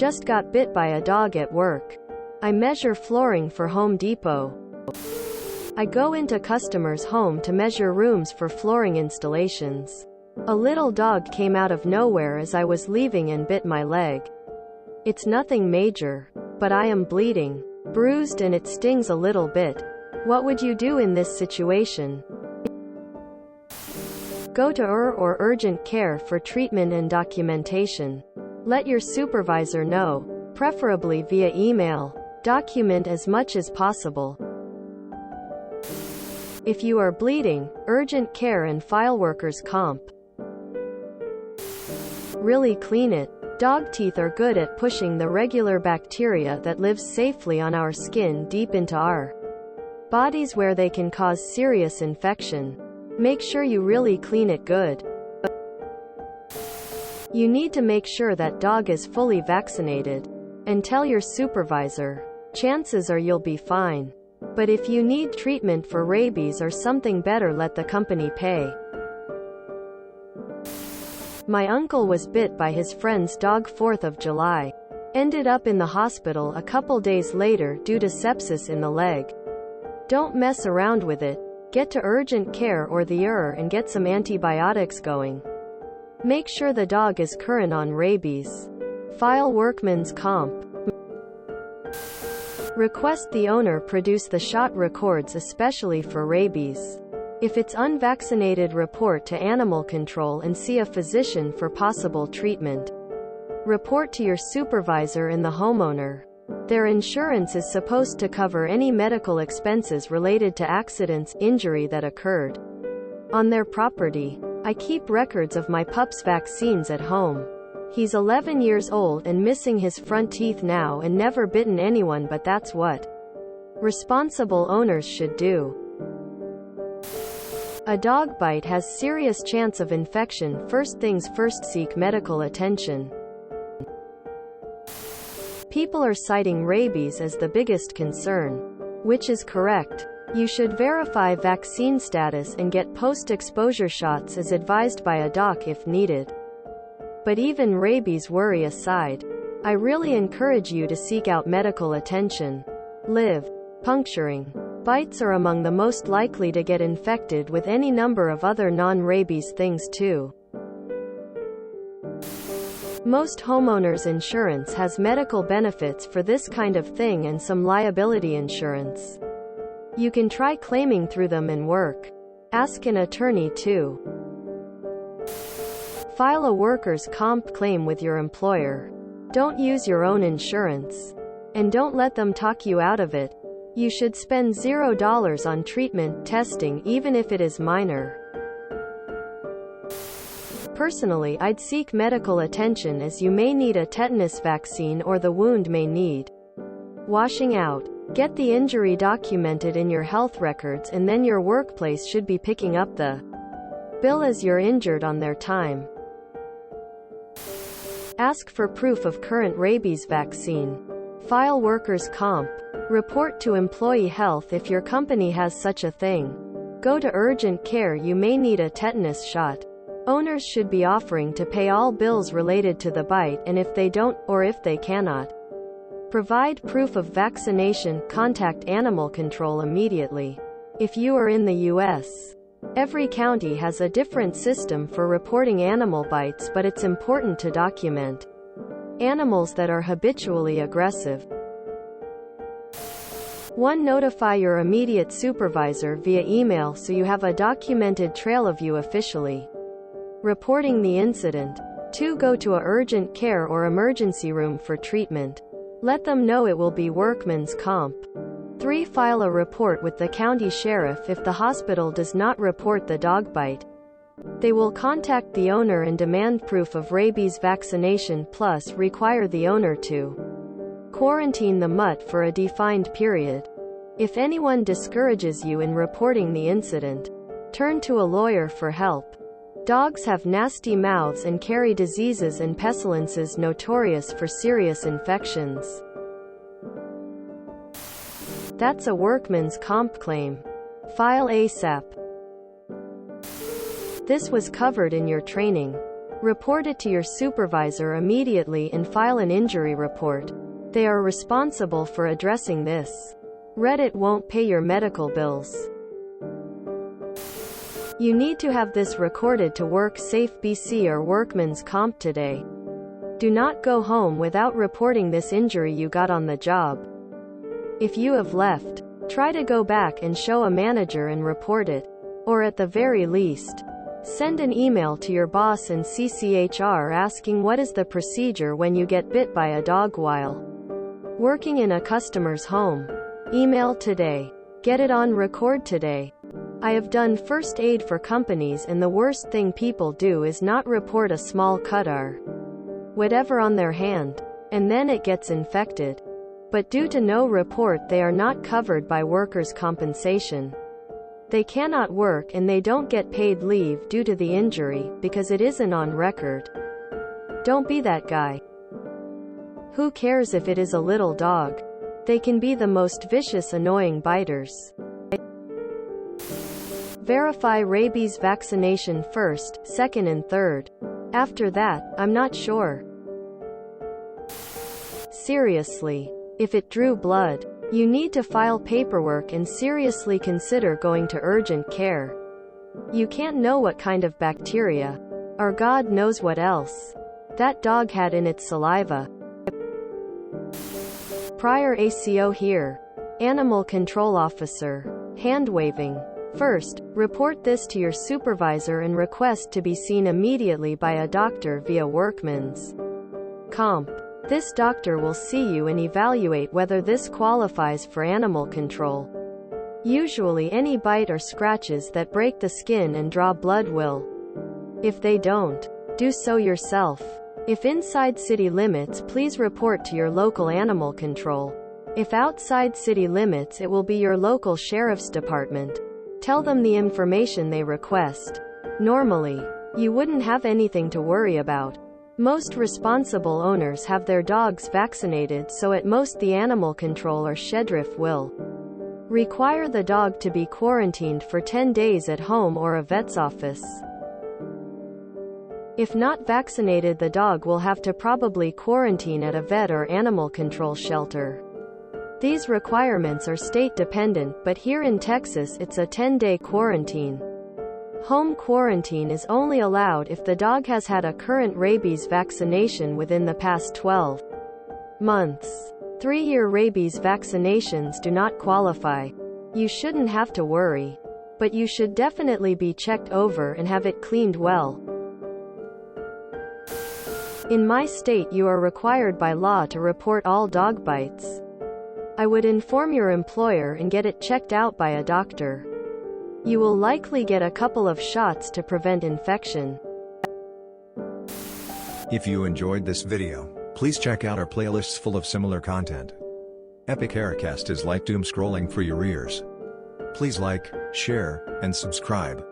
Just got bit by a dog at work. I measure flooring for Home Depot. I go into customers' home to measure rooms for flooring installations. A little dog came out of nowhere as I was leaving and bit my leg. It's nothing major, but I am bleeding, bruised, and it stings a little bit. What would you do in this situation? Go to or urgent care for treatment and documentation. Let your supervisor know, preferably via email. Document as much as possible. If you are bleeding, urgent care and file workers' comp. Really clean it. Dog teeth are good at pushing the regular bacteria that lives safely on our skin deep into our bodies where they can cause serious infection. Make sure you really clean it good. You need to make sure that dog is fully vaccinated. And tell your supervisor. Chances are you'll be fine. But if you need treatment for rabies or something better, let the company pay. My uncle was bit by his friend's dog 4th of July. Ended up in the hospital a couple days later due to sepsis in the leg. Don't mess around with it. Get to urgent care or the ER and get some antibiotics going. Make sure the dog is current on rabies. File workman's comp. Request the owner produce the shot records, especially for rabies. If it's unvaccinated, report to animal control and see a physician for possible treatment. Report to your supervisor and the homeowner. Their insurance is supposed to cover any medical expenses related to accidents, injury that occurred on their property. I keep records of my pup's vaccines at home. He's 11 years old and missing his front teeth now and never bitten anyone, but that's what responsible owners should do. A dog bite has serious chance of infection. First things first, seek medical attention. People are citing rabies as the biggest concern, which is correct. You should verify vaccine status and get post-exposure shots as advised by a doc if needed. But even rabies worry aside, I really encourage you to seek out medical attention. Puncturing bites are among the most likely to get infected, with any number of other non-rabies things too. Most homeowners' insurance has medical benefits for this kind of thing and some liability insurance. You can try claiming through them and work. Ask an attorney too. File a workers' comp claim with your employer. Don't use your own insurance. And don't let them talk you out of it. You should spend $0 on treatment, testing, even if it is minor. Personally, I'd seek medical attention, as you may need a tetanus vaccine or the wound may need washing out. Get the injury documented in your health records, and then your workplace should be picking up the bill as you're injured on their time. Ask for proof of current rabies vaccine. File workers' comp. Report to employee health if your company has such a thing. Go to urgent care. You may need a tetanus shot. Owners should be offering to pay all bills related to the bite, and if they don't, or if they cannot provide proof of vaccination, contact animal control immediately. If you are in the U.S., every county has a different system for reporting animal bites, but it's important to document animals that are habitually aggressive. 1. Notify your immediate supervisor via email so you have a documented trail of you officially reporting the incident. 2. Go to a urgent care or emergency room for treatment. Let them know it will be workman's comp. 3. File a report with the county sheriff if the hospital does not report the dog bite. They will contact the owner and demand proof of rabies vaccination, plus require the owner to quarantine the mutt for a defined period. If anyone discourages you in reporting the incident, turn to a lawyer for help. Dogs have nasty mouths and carry diseases and pestilences notorious for serious infections. That's a workman's comp claim. File ASAP. This was covered in your training. Report it to your supervisor immediately and file an injury report. They are responsible for addressing this. Reddit won't pay your medical bills. You need to have this recorded to work safe BC or workman's comp today. Do not go home without reporting this injury you got on the job. If you have left, try to go back and show a manager and report it. Or at the very least, send an email to your boss and CCHR asking what is the procedure when you get bit by a dog while working in a customer's home. Email today. Get it on record today. I have done first aid for companies and the worst thing people do is not report a small cut or whatever on their hand. And then it gets infected. But due to no report they are not covered by workers' compensation. They cannot work and they don't get paid leave due to the injury, because it isn't on record. Don't be that guy. Who cares if it is a little dog? They can be the most vicious, annoying biters. Verify rabies vaccination first, second and third. After that, I'm not sure. Seriously. If it drew blood, you need to file paperwork and seriously consider going to urgent care. You can't know what kind of bacteria, or God knows what else, that dog had in its saliva. Prior ACO here. Animal Control Officer. Hand waving. First, report this to your supervisor and request to be seen immediately by a doctor via workman's comp. This doctor will see you and evaluate whether this qualifies for animal control. Usually any bite or scratches that break the skin and draw blood will. If they don't, do so yourself. If inside city limits, please report to your local animal control. If outside city limits, it will be your local sheriff's department. Tell them the information they request. Normally, you wouldn't have anything to worry about. Most responsible owners have their dogs vaccinated, so at most the animal control or sheriff will require the dog to be quarantined for 10 days at home or a vet's office. If not vaccinated, the dog will have to probably quarantine at a vet or animal control shelter. These requirements are state dependent, but here in Texas it's a 10-day quarantine. Home quarantine is only allowed if the dog has had a current rabies vaccination within the past 12 months. 3-year rabies vaccinations do not qualify. You shouldn't have to worry. But you should definitely be checked over and have it cleaned well. In my state, you are required by law to report all dog bites. I would inform your employer and get it checked out by a doctor. You will likely get a couple of shots to prevent infection. If you enjoyed this video, please check out our playlists full of similar content. Epic Aircast is like doom scrolling for your ears. Please like, share, and subscribe.